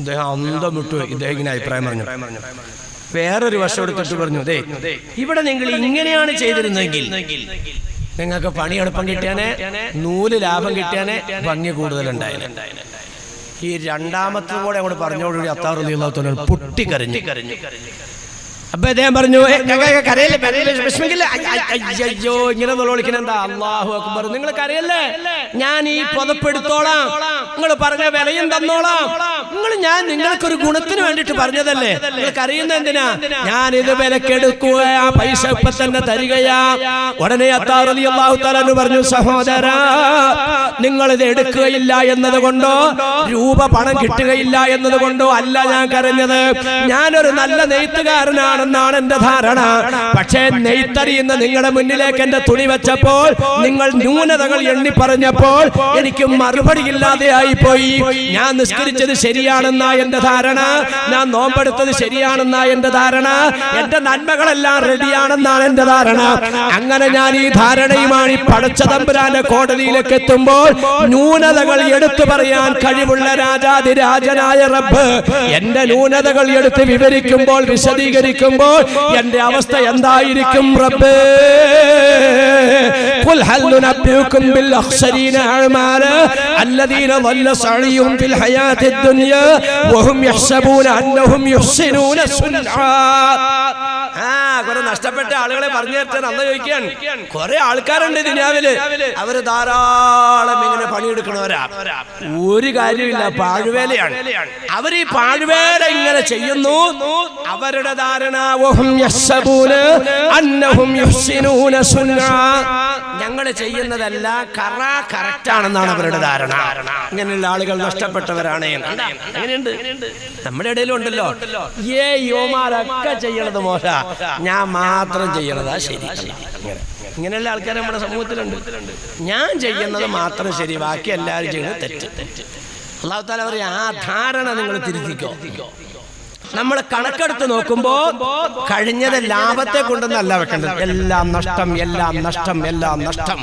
ഇദ്ദേഹം അന്തം വിട്ടു. ഇദ്ദേഹം ഇങ്ങനെ അഭിപ്രായം പറഞ്ഞു. വേറൊരു വശം എടുത്തിട്ട് പറഞ്ഞു, അതെ ഇവിടെ നിങ്ങൾ ഇങ്ങനെയാണ് ചെയ്തിരുന്നെങ്കിൽ നിങ്ങൾക്ക് പണി എളുപ്പം കിട്ടിയാനെ, നൂല് ലാഭം കിട്ടിയാനെ, ഭംഗി കൂടുതലുണ്ടായേനെ. ഈ രണ്ടാമത്തെ കൂടെ അങ്ങോട്ട് പറഞ്ഞോടുകൂടി അത്താർ റളിയല്ലാഹു തആല പൊട്ടിക്കരഞ്ഞു. അപ്പൊ അദ്ദേഹം പറഞ്ഞു, അയ്യോ ഇങ്ങനെ വിളിക്കണ എന്താ? അല്ലാഹു അക്ബർ. നിങ്ങൾ കരയല്ലേ, ഞാൻ ഈ പുതപ്പെടുത്തോളാം, നിങ്ങൾ പറഞ്ഞ വിലയും തന്നോളാം. ഞാൻ നിങ്ങൾക്കൊരു ഗുണത്തിന് വേണ്ടിട്ട് പറഞ്ഞതല്ലേ, നിങ്ങൾ കരയുന്ന എന്തിനാ? ഞാൻ ഇത് വിലക്കെടുക്കുക, ആ പൈസ ഇപ്പൊ തന്നെ തരികയാ. ഉടനെ അത്താർ റളിയല്ലാഹു തആല പറഞ്ഞു, സഹോദരാ, നിങ്ങൾ ഇത് എടുക്കുകയില്ല എന്നതുകൊണ്ടോ രൂപ പണം കിട്ടുകയില്ല എന്നതുകൊണ്ടോ അല്ല ഞാൻ കരഞ്ഞത്. ഞാനൊരു നല്ല നെയ്ത്തുകാരനാണ് ാണ് എന്റെ ധാരണ. പക്ഷേ നെയ്ത്തറിയുന്ന നിങ്ങളുടെ മുന്നിലേക്ക് എന്റെ തുണി വെച്ചപ്പോൾ നിങ്ങൾ ന്യൂനതകൾ എണ്ണി പറഞ്ഞപ്പോൾ എനിക്ക് മറുപടി ഇല്ലാതെയായി പോയി. ഞാൻ നിസ്കരിച്ചത് ശരിയാണെന്നാ എന്റെ ധാരണ, ഞാൻ നോമ്പെടുത്തത് ശരിയാണെന്നാ എന്റെ ധാരണ, എന്റെ നന്മകളെല്ലാം റെഡിയാണെന്നാണ് എന്റെ ധാരണ. അങ്ങനെ ഞാൻ ഈ ധാരണയുമാണ് ഈ പടച്ച തമ്പുരാന്റെ കോടതിയിലേക്ക് എത്തുമ്പോൾ ന്യൂനതകൾ എടുത്തു പറയാൻ കഴിവുള്ള രാജാതിരാജനായ റബ്ബ് എന്റെ ന്യൂനതകൾ എടുത്ത് വിവരിക്കുമ്പോൾ, വിശദീകരിക്കുമ്പോൾ എന്റെ അവസ്ഥ എന്തായിരിക്കും? റബ്ബേ, ഖുൽ ഹൽ നുനബ്ബിഉകും ബിൽ അഖ്സരീന അഅമാല അല്ലദീന ളല്ല സഅയുഹും ഫിൽ ഹയാത്തിദ് ദുനിയ വഹും യഹ്സബൂന അന്നഹും യുഹ്സിനൂന സുൻആ. കുറെ നഷ്ടപ്പെട്ട ആളുകളെ പറഞ്ഞു തരാൻ അന്ന് ചോദിക്കാൻ കുറെ ആൾക്കാരുണ്ട് ദുനിയാവില്. അവര് ധാരാളം ഇങ്ങനെ പണിയെടുക്കണവരാ, ഒരു കാര്യമില്ല, പാഴ്വേലയാണ്. അവർ ഈ പാഴ്വേല ഇങ്ങനെ ചെയ്യുന്നു. അവരുടെ ധാരണ ഞങ്ങൾ ചെയ്യുന്നതല്ല കറക്റ്റ് ആണെന്നാണ് അവരുടെ ധാരണ. ഇങ്ങനെയുള്ള ആളുകൾ നഷ്ടപ്പെട്ടവരാണ്. അങ്ങനെയുണ്ട്, നമ്മുടെ ഇടയിലും ഉണ്ടല്ലോ. യോമാരൊക്കെ ചെയ്യണത് മോശ, ഞാൻ മാത്രം ചെയ്യണതാ ശരി. ഇങ്ങനെയുള്ള ആൾക്കാർ നമ്മുടെ സമൂഹത്തിലുണ്ട്. ഞാൻ ചെയ്യുന്നത് മാത്രം ശരി, ബാക്കി എല്ലാവരും ചെയ്യുന്നത് തെറ്റ്. അല്ലാഹു തആല പറയും, ആ ധാരണ നിങ്ങൾ തിരുത്തിക്കോ. നമ്മൾ കണക്കെടുത്ത് നോക്കുമ്പോ കഴിഞ്ഞത് ലാഭത്തെ കൊണ്ടൊന്നല്ല വെക്കേണ്ടത്. എല്ലാം നഷ്ടം, എല്ലാം നഷ്ടം, എല്ലാം നഷ്ടം.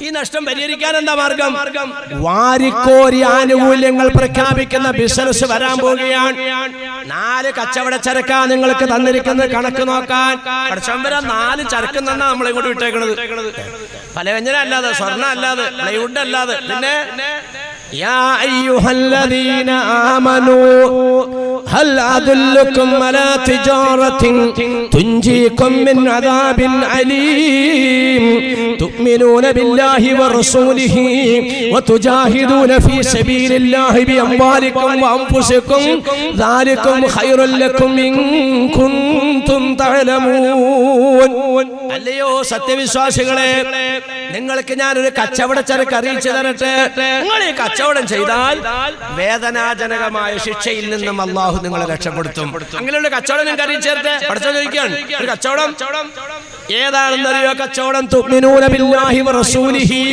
ഈ നഷ്ടം പരിഹരിക്കാൻ എന്താ മാർഗം? വാരിക്കോരി ആനുകൂല്യങ്ങൾ പ്രഖ്യാപിക്കുന്ന ബിസിനസ് വരാൻ പോവുകയാണ്. 4 കച്ചവട ചരക്കാ നിങ്ങൾക്ക് തന്നിരിക്കുന്നത് കണക്ക് നോക്കാൻ. പടച്ചവൻ 4 ചരക്ക് തന്നാ നമ്മളെ ഇങ്ങോട്ട് വിട്ടേക്കണത്. പലവ്യഞ്ജന അല്ലാതെ, സ്വർണ്ണ അല്ലാതെ, പ്ലൈവുഡ് അല്ലാതെ. പിന്നെ يا أيها الذين آمنوا هل أدلكم على تجارة تنجيكم من عذاب أليم تؤمنون بالله ورسوله وتجاهدون في سبيل الله بأموالكم وأنفسكم ذلكم خير لكم إن كنتم تعلمون. അല്ലയോ സത്യവിശ്വാസികളെ, നിങ്ങൾക്ക് ഞാനൊരു കച്ചവട ചരക്ക് അറിയിച്ചു തരട്ടെ. നിങ്ങൾ ഈ കച്ചവടം ചെയ്താൽ വേദനാജനകമായ ശിക്ഷയിൽ നിന്നും അല്ലാഹു നിങ്ങളെ രക്ഷപ്പെടുത്തും. അങ്ങനെയുള്ള കച്ചവടം നിങ്ങൾക്ക് അറിയിച്ചു തരട്ടെ. പഠിച്ചു ചോദിക്കാൻ ഒരു കച്ചവടം ഏതാണെന്നറിയോ? കച്ചവടം തുഅ്മിനൂന ബില്ലാഹി വറസൂലിഹി.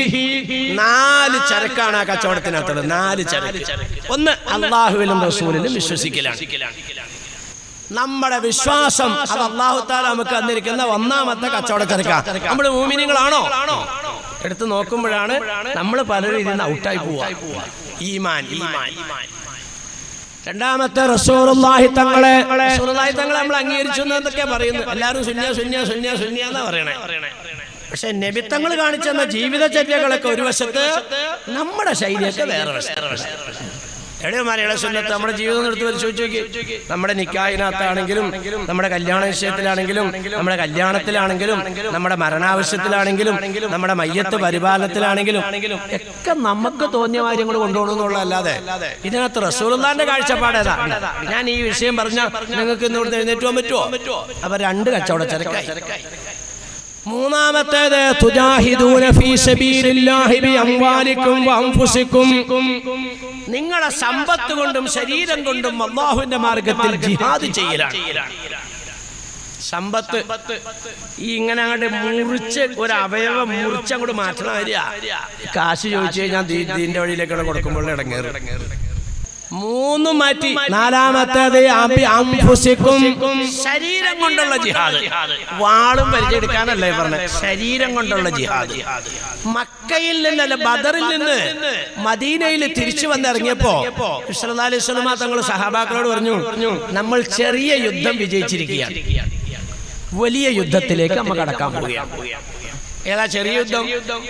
4 ചരക്കാണ് ആ കച്ചവടത്തിനകത്തുള്ളത്. 4 ചരക്ക്. ഒന്ന്, അല്ലാഹുവിലും റസൂലിലും വിശ്വസിക്കലാണ്. നമ്മുടെ വിശ്വാസം അത് അല്ലാഹു തആല നമുക്ക് തന്നിരിക്കുന്ന ഒന്നാമത്തെ കച്ചവട ചരക്കാ. നമ്മൾ മുഅ്മിനീങ്ങളാണോ? എടുത്ത് നോക്കുമ്പോഴാണ് നമ്മൾ പലരും ഇതിൽ നിന്ന് ഔട്ടായി പോവാ. ഈമാൻ. രണ്ടാമത്തെ റസൂലുള്ളാഹി തങ്ങളെ നമ്മൾ അംഗീകരിച്ചു എന്നൊക്കെ പറയുന്നു. എല്ലാവരും സുന്യ എന്നാ പറയണേ. പക്ഷെ നബി തങ്ങൾ കാണിച്ചെന്ന ജീവിതചര്യകളൊക്കെ ഒരു വശത്ത്, നമ്മുടെ ശൈലിയൊക്കെ വേറെ വശത്ത്. എവിടെമാരെയുള്ള സുന്നത്ത് നമ്മുടെ ജീവിതം എടുത്ത് പരിശോധിച്ച് നോക്കി. നമ്മുടെ നിക്കാഹിനകത്താണെങ്കിലും, നമ്മുടെ കല്യാണ വിഷയത്തിലാണെങ്കിലും, നമ്മുടെ കല്യാണത്തിലാണെങ്കിലും, നമ്മുടെ മരണാവശ്യത്തിലാണെങ്കിലും, നമ്മുടെ മയ്യത്ത് പരിപാലനത്തിലാണെങ്കിലും ഒക്കെ നമുക്ക് തോന്നിയ കാര്യങ്ങൾ കൊണ്ടുപോകണമെന്നുള്ളതല്ലാതെ ഇതിനകത്ത് റസൂലുള്ളാഹിന്റെ കാഴ്ചപ്പാടേതാ. ഞാൻ ഈ വിഷയം പറഞ്ഞാൽ നിങ്ങൾക്ക് ഇന്നിവിടെ എഴുന്നേറ്റ് പോകാൻ പറ്റുമോ? അപ്പൊ 2 കച്ചവട ചരക്കായി. മൂന്നാമത്തേത് തുജാഹിദൂന ഫീ സബീലില്ലാഹി ബിഅംവാലികും വഅൻഫുസികും. നിങ്ങളുടെ സമ്പത്ത് കൊണ്ടും ശരീരം കൊണ്ടും അല്ലാഹുവിന്റെ മാർഗത്തിൽ ജിഹാദ് ചെയ്യലാണ്. സമ്പത്ത് ഈ ഇങ്ങനെ അങ്ങോട്ട് മുറിച്ച് ഒരു അവയവം മുറിച്ച് അങ്ങോട്ട് മാറ്റണ വരിക. കാശ് ചോദിച്ചു കഴിഞ്ഞാൽ ദീന്റെ വഴിയിലേക്കാണ് കൊടുക്കുമ്പോൾ ഇടങ്ങേറ്. 3 മാറ്റി. നാലാമത്തേത് ശരീരം കൊണ്ടുള്ള ജിഹാദ്. വാളും പരിചയെടുക്കാനല്ലേ പറഞ്ഞത്, ശരീരം കൊണ്ടുള്ള ജിഹാദ്. മക്കയിൽ നിന്നല്ല, ബദറിൽ നിന്ന് മദീനയിൽ തിരിച്ചു വന്നിറങ്ങിയപ്പോ സല്ലല്ലാഹു അലൈഹി വസല്ലം തങ്ങൾ സഹാബാക്കളോട് പറഞ്ഞു, നമ്മൾ ചെറിയ യുദ്ധം വിജയിച്ചിരിക്കുകയാണ്, വലിയ യുദ്ധത്തിലേക്ക് നമ്മൾ കടക്കാൻ പോവുകയാണ്. ഏതാ ചെറിയ യുദ്ധം?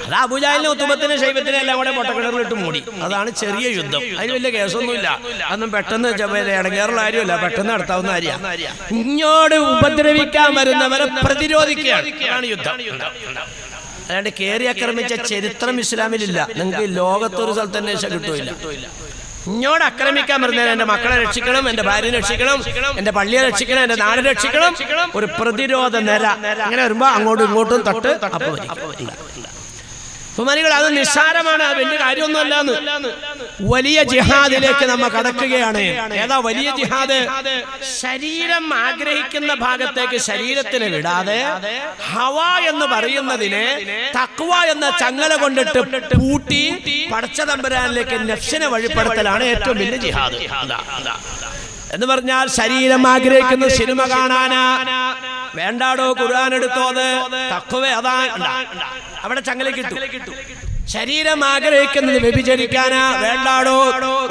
അത് അബൂജഹലിനെ ഉത്തുബത്തിനെ ശൈബത്തിനെ എല്ലാം കൂടെ പൊട്ടക്കിണറിലിട്ട് മൂടി. അതാണ് ചെറിയ യുദ്ധം. അതിന് വലിയ കേസൊന്നുമില്ല. അതൊന്നും പെട്ടെന്ന് ഇടങ്ങേറുള്ള കാര്യമല്ല, പെട്ടെന്ന് നടത്താവുന്ന കാര്യമാണ്. ഇങ്ങോട്ട് ഉപദ്രവിക്കാൻ വരുന്നവരെ പ്രതിരോധിക്കുകയാണ്. അതാണ് യുദ്ധം. അല്ലാണ്ട് കയറി ആക്രമിച്ച ചരിത്രം ഇസ്ലാമിലില്ല. നിങ്ങൾക്ക് ലോകത്തൊരു സ്ഥലത്ത് അന്വേഷിച്ചാൽ കിട്ടുമില്ല. ഇങ്ങോട്ട് ആക്രമിക്കാൻ വരുന്നതിന് എന്റെ മക്കളെ രക്ഷിക്കണം, എന്റെ ഭാര്യയെ രക്ഷിക്കണം, എന്റെ പള്ളിയെ രക്ഷിക്കണം, എന്റെ നാട് രക്ഷിക്കണം, ഒരു പ്രതിരോധ നിര. അങ്ങനെ വരുമ്പോ അങ്ങോട്ടും ഇങ്ങോട്ടും തൊട്ട് ബഹുമാനികൾ, അത് നിസ്സാരമാണ്, അത് വലിയ കാര്യമൊന്നുമല്ലാന്ന്. വലിയ ജിഹാദിലേക്ക് നമ്മൾ കടക്കുകയാണ്. ഏതാ വലിയ ജിഹാദ്? ശരീരം ആഗ്രഹിക്കുന്ന ഭാഗത്തേക്ക് ശരീരത്തിന് വിടാതെ ഹവ എന്ന് പറയുന്നതിനെ തഖ്വ എന്ന ചങ്ങല കൊണ്ടിട്ട് പൂട്ടി പടച്ച തമ്പുരാനിലേക്ക് നഫ്സിനെ വഴിപ്പെടുത്തലാണ് ഏറ്റവും വലിയ ജിഹാദ്. എന്ന് പറഞ്ഞാൽ ശരീരം ആഗ്രഹിക്കുന്ന സിനിമ കാണാനാ, വേണ്ടാടോ ഖുർആൻ എടുത്തോത്, തഖ്വ അതാ, അവിടെ ചങ്ങല കിട്ടും. ശരീരം ആഗ്രഹിക്കുന്നത് വ്യഭിചരിക്കാനാ, വേണ്ടാടോ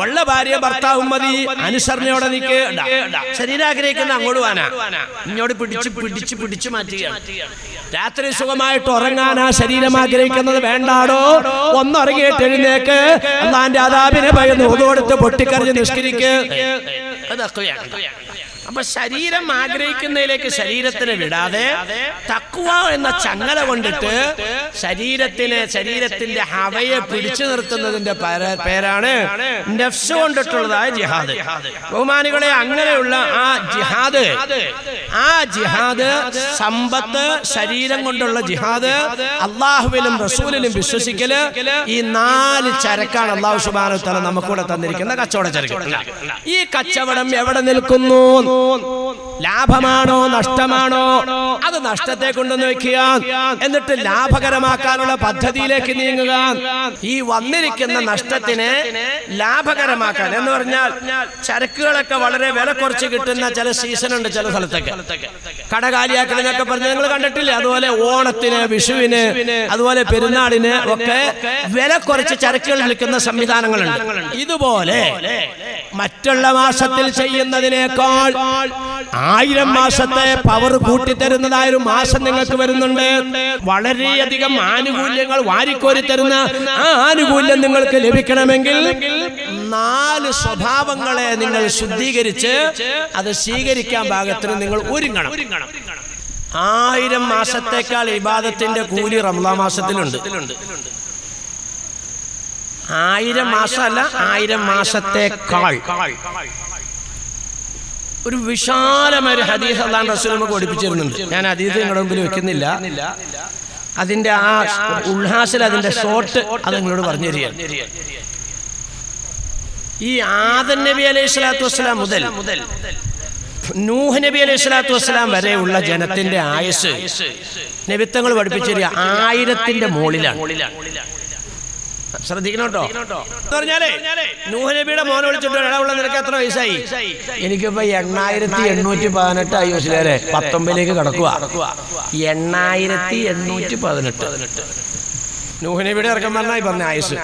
ഉള്ള ഭാര്യ ഭർത്താവും മതി, അനുസരണയോടെ നിൽക്ക്. ശരീരം ആഗ്രഹിക്കുന്ന അങ്ങോട്ട് വാനാ, ഇങ്ങോട്ട് പിടിച്ചു മാറ്റുകയാണ്. രാത്രി സുഖമായിട്ട് ഉറങ്ങാനാ ശരീരം ആഗ്രഹിക്കുന്നത്, വേണ്ടാടോ ഒന്നുറങ്ങിയിട്ട് എഴുന്നേക്ക്, അല്ലാന്റെ അദാബിനെ ഭയന്ന് ഒതുകൊടുത്ത് പൊട്ടിക്കറിഞ്ഞ് നിഷ്കരിക്ക്. അതൊക്കെയാണ്. അപ്പൊ ശരീരം ആഗ്രഹിക്കുന്നതിലേക്ക് ശരീരത്തിന് വിടാതെ തഖ്വ എന്ന ചങ്ങല കൊണ്ടിട്ട് ശരീരത്തിന്റെ ഹവയെ പിടിച്ചു നിർത്തുന്നതിന്റെ പേരാണ് നഫ്സ് കൊണ്ടിട്ടുള്ളതായ ജിഹാദ്. ബഹുമാനികളെ, അങ്ങനെയുള്ള ആ ജിഹാദ് സമ്പത്ത്, ശരീരം കൊണ്ടുള്ള ജിഹാദ്, അള്ളാഹുവിലും റസൂലിലും വിശ്വസിക്കല്, ഈ 4 ചരക്കാണ് അള്ളാഹു സുബ്ഹാനഹു വ തആല നമുക്കൂടെ തന്നിരിക്കുന്ന കച്ചവട ചരക്ക്. ഈ കച്ചവടം എവിടെ നിൽക്കുന്നു? ലാഭമാണോ നഷ്ടമാണോ? അത് നഷ്ടത്തെ കൊണ്ടുവന്ന് വെക്കുക, എന്നിട്ട് ലാഭകരമാക്കാനുള്ള പദ്ധതിയിലേക്ക് നീങ്ങുക. ഈ വന്നിരിക്കുന്ന നഷ്ടത്തിനെ ലാഭകരമാക്കാൻ എന്ന് പറഞ്ഞാൽ ചരക്കുകളൊക്കെ വളരെ വില കുറച്ച് കിട്ടുന്ന ചില സീസൺ ഉണ്ട് ചില സ്ഥലത്തൊക്കെ. കടകാലിയാക്കലിനൊക്കെ പറഞ്ഞ് നിങ്ങൾ കണ്ടിട്ടില്ലേ? അതുപോലെ ഓണത്തിന്, വിഷുവിന്, അതുപോലെ പെരുന്നാളിന് ഒക്കെ വില കുറച്ച് ചരക്കുകൾ വിൽക്കുന്ന സംവിധാനങ്ങളുണ്ട്. ഇതുപോലെ മറ്റുള്ള മാസത്തിൽ ചെയ്യുന്നതിനേക്കാൾ 1000 മാസത്തെ പവർ കൂട്ടിത്തരുന്നതായ ഒരു മാസം നിങ്ങൾക്ക് വരുന്നുണ്ട്. വളരെയധികം ആനുകൂല്യങ്ങൾ വാരിക്കോരി തരുന്ന ആ ആനുകൂല്യം നിങ്ങൾക്ക് ലഭിക്കണമെങ്കിൽ 4 സ്വഭാവങ്ങളെ നിങ്ങൾ ശുദ്ധീകരിച്ച് അത് സ്വീകരിക്കാൻ പാകത്തിന് നിങ്ങൾ ഒരുങ്ങണം. 1000 മാസത്തേക്കാൾ ഇബാദത്തിന്റെ കൂലി റമളാൻ മാസത്തിലുണ്ട്. 1000 മാസമല്ല, 1000 മാസത്തേക്കാൾ ഒരു വിശാലമായ ഹദീസ് അല്ലാഹു റസൂൽ നമുക്ക് പഠിപ്പിച്ചിരുന്നുണ്ട്. ഞാൻ ഹദീസ് നിങ്ങളുടെ മുമ്പിൽ വെക്കുന്നില്ല. അതിന്റെ ആ ഉൾഹാസിൽ അതിന്റെ ഷോർട്ട് അത് നിങ്ങളോട് പറഞ്ഞു തരികയാണ്. ഈ ആദം നബി അലൈഹി സ്വലാത്തു വസ്സലാം മുതൽ നൂഹ് നബി അലൈഹി സ്വലാത്തു വസ്സലാം വരെയുള്ള ജനത്തിന്റെ ആയുസ് നബിത്തങ്ങൾ പഠിപ്പിച്ചു തരിക 1000ന്റെ മുകളിലാണ്. ശ്രദ്ധിക്കണം കേട്ടോ. പറഞ്ഞാലേ നൂഹ് നബിയുടെ മോനെ വിളിച്ചിട്ട് ഇടമുള്ള നിനക്ക് എത്ര വയസ്സായി? എനിക്കിപ്പോ 8818 ആയി വയസ്സിലേറെ 19ലേക്ക് കടക്കുക. 8818 നൂഹ് നബിയുടെ ഇറക്കം പറഞ്ഞ ആയുസ്.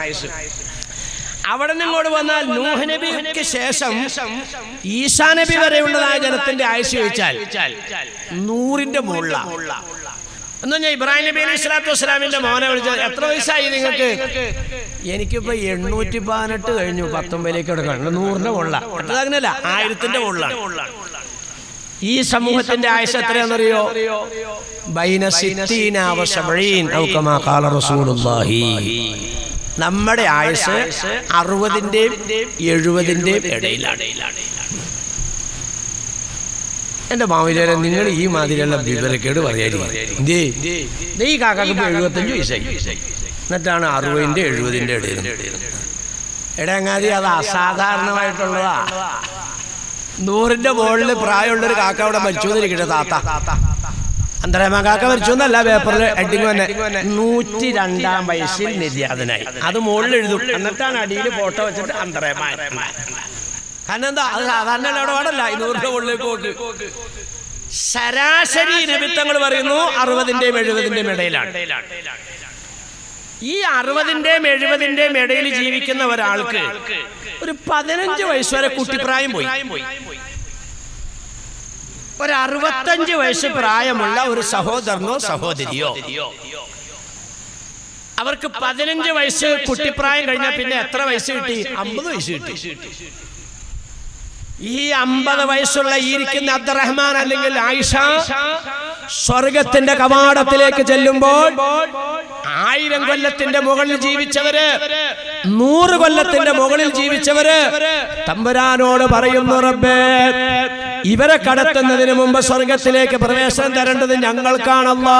അവിടെ നിങ്ങോട്ട് വന്നാൽ നൂഹ് നബിക്ക് ശേഷം ഈസാ നബി വരെയുള്ളതായ ജനത്തിന്റെ ആയുസ് ചോദിച്ചാൽ 100ന്റെ മുകളിലാണ്. എന്ന് പറഞ്ഞാൽ ഇബ്രാഹിം നബി അലൈഹി സ്വലാത്തു വസ്സലാമിന്റെ മോനെ വിളിച്ചാൽ എത്ര വയസ്സായി നിങ്ങൾക്ക്? എനിക്കിപ്പോ 818 കഴിഞ്ഞു, 19ലേക്ക് കിടക്കണം. 100ന്റെ മുകളിലാണ്. അങ്ങനെയല്ല, 1000ന്റെ മുകളിലാണ്. ഈ സമൂഹത്തിന്റെ ആയുസ് എത്രയാണെന്നറിയോ? ബൈന 60 വ 70 ഔ കമാ ഖാല റസൂലുള്ളാഹി. നമ്മുടെ ആയുസ് 60ന്റെയും 70ന്റെയും ഇടയിലാണ്. എന്റെ മാവിലേരെ, നിങ്ങൾ ഈ മാതിരിയുള്ള വിവരക്കേട് പറയാതിരിക്കും. ഈ കാക്കാക്ക് 75 വയസ്സായി, എന്നിട്ടാണ് 60ന്റെ 70ന്റെ ഇടയിൽ. എടങ്ങാതി, അത് അസാധാരണമായിട്ടുള്ളതാ. 100ന്റെ മുകളിൽ പ്രായമുള്ളൊരു കാക്ക അവിടെ മരിച്ചു എന്നിരിക്കട്ടെ. താത്ത അന്തരേമ കാക്ക മരിച്ചു എന്നല്ല പേപ്പറിൽ ഹെഡിങ് തന്നെ. 102ാം വയസ്സിൽ നിര്യാതനായി. അത് മുകളിൽ എഴുതും, എന്നിട്ടാണ് അടിയിൽ ഫോട്ടോ വെച്ചിട്ട് അന്തരേമ. കാരണം എന്താ? അത് സാധാരണ അവിടെ പാടല്ല. 100ന്റെ മുകളിലേക്ക് പോക്ക്. ശരാശരി നിമിത്തങ്ങൾ പറയുന്നു 60ന്റെയും 70ന്റെയും ഇടയിലാണ്. ഈ 60ന്റെയും 70ന്റെയും ഇടയിൽ ജീവിക്കുന്ന ഒരാൾക്ക് ഒരു 15 വയസ്സ് വരെ കുട്ടിപ്രായം പോയി. ഒരു 65 വയസ്സ് പ്രായമുള്ള ഒരു സഹോദരനോ സഹോദരിയോ അവർക്ക് 15 വയസ്സ് കുട്ടിപ്രായം കഴിഞ്ഞാൽ പിന്നെ എത്ര വയസ്സ് കിട്ടി? 50 വയസ്സ് കിട്ടി. ഈ 50 വയസ്സുള്ള ഇരിക്കുന്ന അബ്ദുറഹ്മാൻ അല്ലെങ്കിൽ ആയിഷ സ്വർഗത്തിന്റെ കവാടത്തിലേക്ക് ചെല്ലുമ്പോൾ 1000 കൊല്ലത്തിന്റെ മുകളിൽ ജീവിച്ചവര്, 100 കൊല്ലത്തിന്റെ മുകളിൽ ജീവിച്ചവര് തമ്പുരാനോട് പറയുന്നു, റബ്ബേ, ഇവരെ കടത്തുന്നതിന് മുമ്പ് സ്വർഗത്തിലേക്ക് പ്രവേശനം തരേണ്ടത് ഞങ്ങൾക്കാണല്ലോ.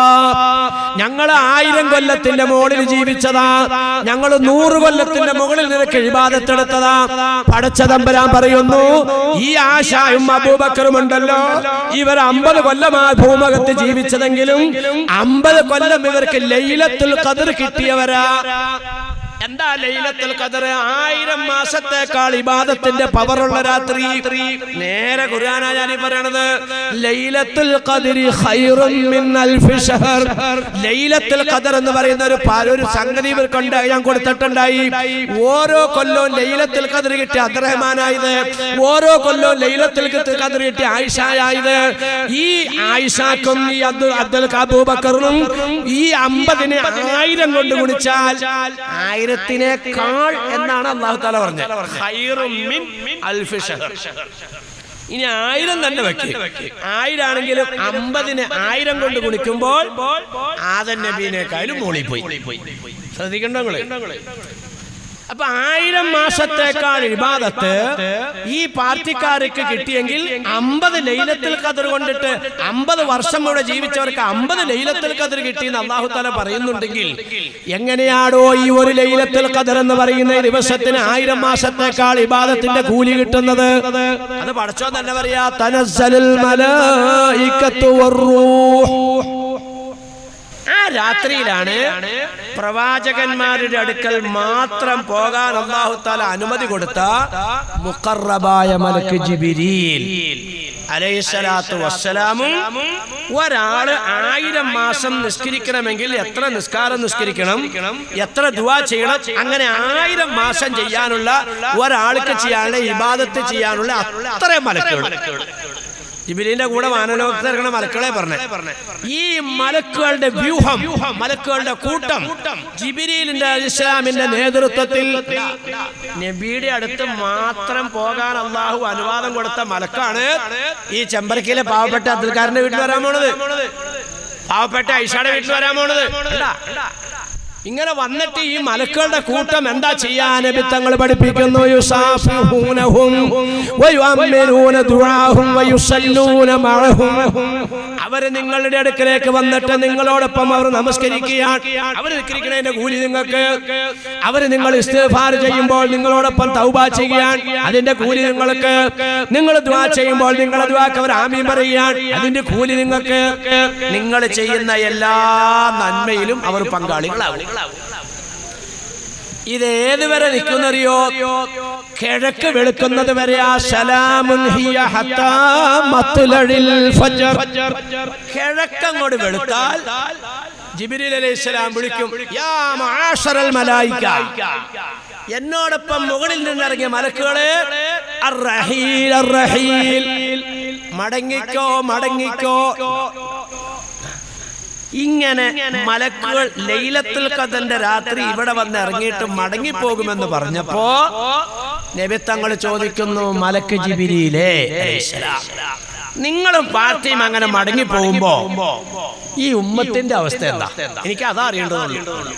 ഞങ്ങൾ 1000 കൊല്ലത്തിന്റെ മുകളിൽ ജീവിച്ചതാ, ഞങ്ങൾ 100 കൊല്ലത്തിന്റെ മുകളിൽ നിനക്ക് ഇബാദത്തെടുത്തതാ. പടച്ച തമ്പുരാൻ പറയുന്നു, ഈ ആശയും അബൂബക്കറും ഉണ്ടല്ലോ, ഇവർ 50 കൊല്ലമായി ഭൂമുഖത്ത് ജീവിച്ചതെങ്കിലും 50 കൊല്ലം ഇവർക്ക് ലൈലത്തുൽ ഖദ്ർ കിട്ടിയവരാ. എന്താ ലൈലത്തുൽ ഖദ്ർ? 1000 മാസത്തേക്കാൾ ഇബാദത്തിന്റെ പവറുള്ള രാത്രി. നേരെ ഖുർആനാ ഞാൻ പറയണത്. ലൈലത്തുൽ ഖദ്രി ഖൈറുൻ മിൻ അൽഫി ശഹർ. ലൈലത്തുൽ ഖദ്ർ എന്ന് പറയുന്ന ഒരു സംഗതി ഇവർക്കുണ്ട്, ഞാൻ കൊടുത്തിട്ടുണ്ടായി. ഓരോ കൊല്ലവും ലൈലത്തുൽ ഖദ്ർ കിട്ടിയ അബ്ദുറഹ്മാനായത്, ഓരോ കൊല്ലവും ലൈലത്തുൽ ഖദ്ർ കിട്ടിയ ആയിഷയായത്. ഈ ആയിഷക്കും ഈ അബ്ദുൽ അബൂബക്കറും ഈ 50നെ 1000 കൊണ്ട് ഗുണിച്ചാൽ 1000-നേക്കാൾ എന്നാണ് അല്ലാഹു തആല പറഞ്ഞത്. ഖൈറും മിൻ അൽഫി ശഹർ. ഇനി 1000 തന്നെ വെക്കും. 1000 ആണെങ്കിലും 50നെ 1000 കൊണ്ട് ഗുണിക്കുമ്പോൾ ആദം നബിയേക്കാളും മോളിൽ പോയി. ശ്രദ്ധിക്കണ്ടോ നിങ്ങള്? അപ്പൊ 1000 മാസത്തേക്കാൾ ഇബാദത്ത് ഈ പാർട്ടിക്കാർക്ക് കിട്ടിയെങ്കിൽ 50 ലൈലത്തുൽ ഖദ്ർ കൊണ്ടിട്ട് 50 വർഷം ഇവിടെ ജീവിച്ചവർക്ക് 50 ലൈലത്തുൽ ഖദ്ർ കിട്ടിയെന്ന് അല്ലാഹു തആല പറയുന്നുണ്ടെങ്കിൽ എങ്ങനെയാണോ ഈ ഒരു ലൈലത്തുൽ ഖദ്ർ എന്ന് പറയുന്ന ദിവസത്തിന് 1000 മാസത്തേക്കാൾ ഇബാദത്തിന്റെ കൂലി കിട്ടുന്നത്? അത് പടച്ചോൻ തന്നെ പറയാ, തനസ്സലുൽ മലായികത്തു വറൂഹ്. ആ രാത്രിയിലാണ് പ്രവാചകന്മാരുടെ അടുക്കൽ മാത്രം പോകാൻ അല്ലാഹു തആല അനുമതി കൊടുത്ത മുഖറബായ മലക്ക് ജിബ്രീൽ അലൈഹിസ്സലാത്തു വസ്സലാമും ഒരാള് 1000 മാസം നിസ്കരിക്കണമെങ്കിൽ എത്ര നിസ്കാരം നിസ്കരിക്കണം, എത്ര ദുആ ചെയ്യണം, അങ്ങനെ 1000 മാസം ചെയ്യാനുള്ള ഒരാൾക്ക് ചെയ്യാനുള്ള ഇബാദത്ത് ചെയ്യാനുള്ള അത്രയും മലക്കുകൾ. ജിബ്രീലിന്റെ കൂടെ വാനലോകത്ത് ഇറങ്ങുന്ന മലക്കുകളെ പറഞ്ഞേ. ഈ മലക്കുകളുടെ വ്യൂഹം, മലക്കുകളുടെ കൂട്ടം ജിബ്രീലിന്റെ ഇസ്ലാമിന്റെ നേതൃത്വത്തിൽ നബിയുടെ അടുത്ത് മാത്രം പോകാൻ അല്ലാഹു അനുവാദം കൊടുത്ത മലക്കാണ് ഈ ചെമ്പരക്കിയിലെ പാവപ്പെട്ട അബ്ദുൽക്കാരന്റെ വീട്ടിൽ വരാൻ പോണത്, പാവപ്പെട്ട ഐഷയുടെ വീട്ടിൽ വരാൻ പോണത്. ഇങ്ങനെ വന്നിട്ട് ഈ മലക്കുകളുടെ കൂട്ടം എന്താ ചെയ്യാൻ നബി തങ്ങൾ പഠിപ്പിക്കുന്നു? അവര് നിങ്ങളുടെ അടുക്കലേക്ക് വന്നിട്ട് നിങ്ങളോടൊപ്പം അവർ നമസ്കരിക്കുകയാണ്. അവർ നിസ്കരിക്കുന്നതിന്റെ കൂലി നിങ്ങൾക്ക്. അവര് നിങ്ങൾ ഇസ്തിഗ്ഫാർ ചെയ്യുമ്പോൾ നിങ്ങളോടൊപ്പം തൗബ ചെയ്യുകയാണ്, അതിന്റെ കൂലി നിങ്ങൾക്ക്. നിങ്ങൾ ദുആ ചെയ്യുമ്പോൾ നിങ്ങളുടെ ദുആക്ക് അവർ ആമീൻ പറയുകയാണ്, അതിന്റെ കൂലി നിങ്ങൾക്ക്. നിങ്ങൾ ചെയ്യുന്ന എല്ലാ നന്മയിലും അവർ പങ്കാളികളാവും. ഇത് ഏതുവരെ നിൽക്കുന്നറിയോ? കിഴക്ക് വെളുക്കുന്നത് വരെ. കിഴക്കങ്ങോട്ട് വെളുത്താൽ ജിബ്രീൽ അലൈഹിസ്സലാം വിളിക്കും, യാ മആശറൽ മലായിക, എന്നോടൊപ്പം മുകളിൽ നിന്നിറങ്ങിയ മലക്കുകളെ, അർറഹീൽ അർറഹീൽ, മടങ്ങിക്കോ മടങ്ങിക്കോ. ഇങ്ങനെ മലക്കുകൾ ലൈലത്തുൽ ഖദ്റിന്റെ രാത്രി ഇവിടെ വന്ന് ഇറങ്ങിയിട്ട് മടങ്ങിപ്പോകുമെന്ന് പറഞ്ഞപ്പോ നബി തങ്ങൾ ചോദിക്കുന്നു, മലക്ക് ജിബ്രീലേ അലൈഹിസ്സലാം, നിങ്ങളും പാർട്ടിയും അങ്ങനെ മടങ്ങി പോകുമ്പോ ഈ ഉമ്മത്തിന്റെ അവസ്ഥ എന്താ? എനിക്ക് അതാ അറിയേണ്ടതുള്ളൂ.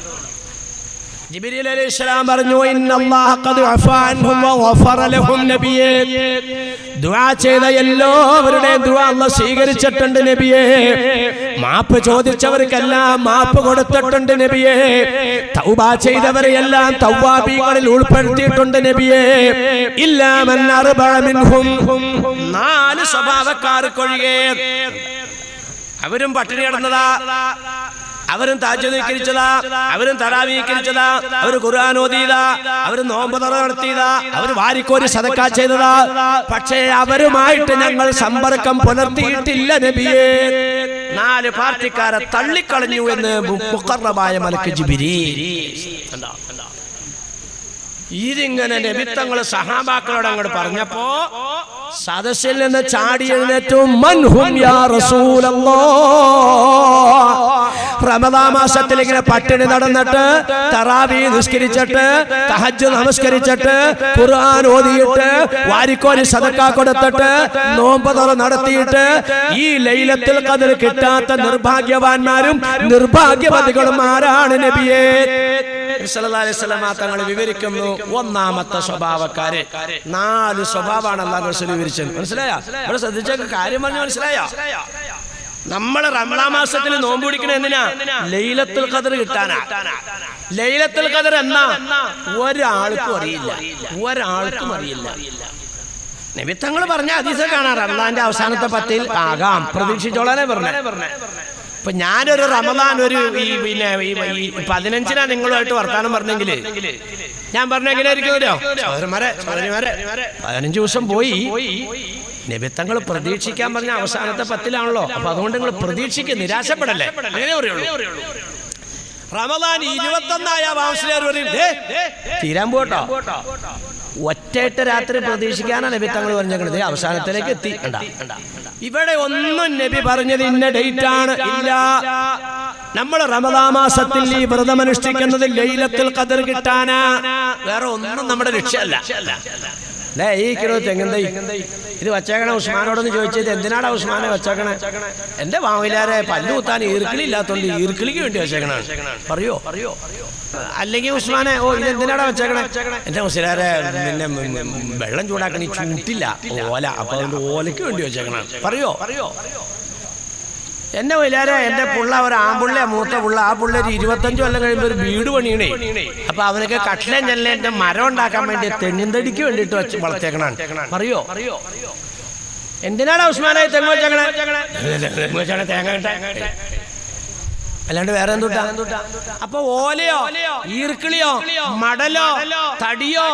ജിബ്രീൽ അലൈഹിസ്സലാം പറഞ്ഞു, ഇന്നല്ലാഹ ഖദ് അഫാ അൻഹും വഗഫറ ലഹും നബിയേ, ദുആ ചെയ്ത എല്ലാവരുടെയും ദുആ അല്ലാഹു സ്വീകരിച്ചിട്ടുണ്ട് നബിയേ. മാപ്പ് ചോദിച്ചവർക്കെല്ലാം മാപ്പ് കൊടുത്തിട്ടുണ്ട് നബിയേ. തൗബ ചെയ്തവരെല്ലാം തൗവാബീങ്ങളിൽ ഉൾപ്പെടുത്തിയിട്ടുണ്ട് നബിയേ. ഇല്ലാ മൻ അർബഅ മിൻഹും, 4 സ്വഭാവക്കാർക്കൊഴികെ. അവരും പട്ടിണി കിടന്നതാ, അവരും തഹജ്ജുദ് നിസ്കരിച്ചതാ, അവരും തറാവീഹ് നിസ്കരിച്ചതാ, അവർ ഖുർആൻ ഓതിയതാ, അവർ നോമ്പ് നടത്തിയതാ, അവർ വാരിക്കോരി സദഖ ചെയ്തതാ. പക്ഷേ അവരുമായിട്ട് ഞങ്ങൾ സമ്പർക്കം പുലർത്തിയിട്ടില്ല നബിയേ. 4 പാർട്ടിക്കാരെ തള്ളിക്കളഞ്ഞു എന്ന് മുഖറബായ മലക്ക് ജിബ്രീൽ. ഇതിങ്ങനെ നബി തങ്ങൾ സഹാബാക്കളോട് അങ്ങോട്ട് പറഞ്ഞപ്പോ സദസ്സിൽ നിന്ന് ചാടി എഴുന്നേറ്റു, മൻഹും യാ റസൂലല്ലാഹ്, റമദാൻ മാസത്തിൽ ഇങ്ങനെ പട്ടിണി നടന്നിട്ട് തറാവീഹ് നിസ്കരിച്ചിട്ട് തഹജ്ജുദ് നമസ്കരിച്ചിട്ട് ഖുർആൻ ഓതിയിട്ട് വാരിക്കോരി സദക്ക കൊടുത്തിട്ട് നോമ്പ് തുറ നടത്തിയിട്ട് ഈ ലൈലത്തുൽ ഖദ്ർ കിട്ടാത്ത നിർഭാഗ്യവാന്മാരും നിർഭാഗ്യവതികളും ആരാണ് നബിയേ? സല്ലല്ലാഹു അലൈഹി വസല്ലം തങ്ങൾ വിവരിക്കുന്നു ഒന്നാമത്തെ സ്വഭാവക്കാര്. 4 സ്വഭാവമാണ് അല്ലാഹു റസൂൽ വിവരിച്ചത്. മനസ്സിലായോ? ഇവിടെ ശ്രദ്ധിച്ച കാര്യം പറഞ്ഞു മനസ്സിലായോ? നമ്മൾ റമദാൻ മാസത്തിൽ നോമ്പ് പിടിക്കണത് എന്തിനാ? ലൈലത്തുൽ ഖദ്ർ കിട്ടാനാ. ലൈലത്തുൽ ഖദ്ർ എന്നാ ഒരാൾക്കും അറിയില്ല. നബി തങ്ങൾ പറഞ്ഞ ഹദീസ് കാണാം, റമദാന്റെ അവസാനത്തെ 10 ആകാം, പ്രതീക്ഷിച്ചോളാനേ പറഞ്ഞേ. ഇപ്പൊ ഞാനൊരു റമദാൻ ഒരു ഈ 15 നിങ്ങളുമായിട്ട് വർത്താനം പറഞ്ഞെങ്കിൽ ഞാൻ പറഞ്ഞ എങ്ങനെയായിരിക്കും? 15 ദിവസം പോയി. നബിത്തങ്ങൾ പ്രതീക്ഷിക്കാൻ പറഞ്ഞ അവസാനത്തെ 10 അപ്പൊ അതുകൊണ്ട് നിങ്ങൾ പ്രതീക്ഷിക്കുക, നിരാശപ്പെടല്ലേ, അങ്ങനെ പറയുള്ളൂ. റമദാൻ 21 തീരാൻ പോട്ടോ. ഒറ്റയിട്ട് രാത്രി പ്രതീക്ഷിക്കാനാണ് നബി തങ്ങൾ പറഞ്ഞത്. അവസാനത്തിലേക്ക് എത്തി. ഇവിടെ ഒന്നും നബി പറഞ്ഞത് ഇന്ന ഡേറ്റ് ആണ് ഇല്ല. നമ്മൾ റമദാൻ മാസത്തിൽ ഈ വ്രതം അനുഷ്ഠിക്കുന്നത് ലൈലത്തുൽ ഖദ്ർ കിട്ടാനാ, വേറെ ഒന്നും നമ്മുടെ ലക്ഷ്യമല്ല. ഈ കിലോ തെങ്ങന്തൈ ഇത് വച്ചേക്കണ ഉസ്മാനോടൊന്ന് ചോദിച്ചത്, എന്തിനാടാ ഉസ്മാനെ വച്ചേക്കണേ? എന്റെ മാവിലാരെ പല്ലു കുത്താൻ ഈർക്കിളി ഇല്ലാത്തോണ്ട് ഈർക്കിളിക്ക് വേണ്ടി വെച്ചേക്കണ. പറയോ? അല്ലെങ്കിൽ ഉസ്മാനെ ഇതെന്തിനാടാ വെച്ചേക്കണേ? എന്റെ മുസ്ലിയാരെ പിന്നെ വെള്ളം ചൂടാക്കണ ചൂട്ടില്ല ഓല, അപ്പൊ അതുകൊണ്ട് ഓലയ്ക്ക് വേണ്ടി വെച്ചേക്കണ. പറയോ? എന്റെ വൈലാരെ എന്റെ പുള്ള ഒരു ആമ്പുള്ള മൂത്ത പുള്ള, ആ പുള്ള ഒരു 25 കൊല്ലം കഴിയുമ്പോ ഒരു വീട് പണിയണേ. അപ്പൊ അവനൊക്കെ കട്ടിലും ജനലിന്റെ മരം ഉണ്ടാക്കാൻ വേണ്ടി തെങ്ങിന്തടിക്ക് വേണ്ടിട്ട് വെച്ച് വളർത്തേക്കണാണ്. പറയോ? എന്തിനാടാ ഉസ്മാനായി തെങ്ങ് വെച്ചേക്കണേ? തേങ്ങ അല്ലാണ്ട് വേറെ എന്തുട്ടാ? അപ്പൊ ഓലയോ ഈർക്കിളിയോ മടലോ തടിയോ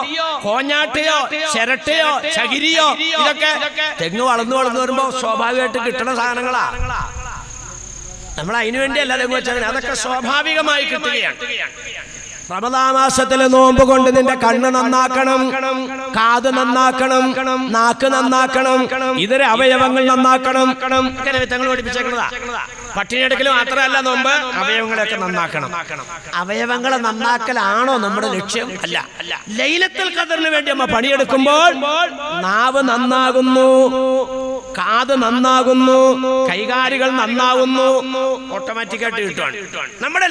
കോഞ്ഞാട്ടയോ ചിരട്ടയോ ചകിരിയോ ഇതൊക്കെ തെങ്ങ് വളർന്നു വരുമ്പോ സ്വാഭാവികമായിട്ട് കിട്ടണ സാധനങ്ങളാ. നമ്മൾ അതിനു വേണ്ടി അല്ല തെങ്ങ് വെച്ചാൽ അതൊക്കെ സ്വാഭാവികമായി കിട്ടുകയാണ്. റമദാൻ മാസത്തിലെ നോമ്പ് കൊണ്ട് നിന്റെ കണ്ണ് നന്നാക്കണം, കാത് നന്നാക്കണം, നാക്ക് നന്നാക്കണം, ഇതര അവയവങ്ങൾ നന്നാക്കണം. തങ്ങൾ പഠിപ്പിച്ചേക്കുന്നതാ. പട്ടിണിയെടുക്കൽ മാത്രമല്ല നോമ്പ്, അവയവങ്ങളെയൊക്കെ നന്നാക്കണം. അവയവങ്ങളെ നന്നാക്കലാണോ നമ്മുടെ ലക്ഷ്യം? അല്ല. ലൈലത്തുൽ ഖദ്റിന് വേണ്ടി നമ്മൾ പണിയെടുക്കുമ്പോൾ നാവ് നന്നാകുന്നു, കാത് നന്നാകുന്നു, കൈകാലുകൾ നന്നാകുന്നു, ഓട്ടോമാറ്റിക്കായിട്ട് കിട്ടുവാണ്. നമ്മുടെ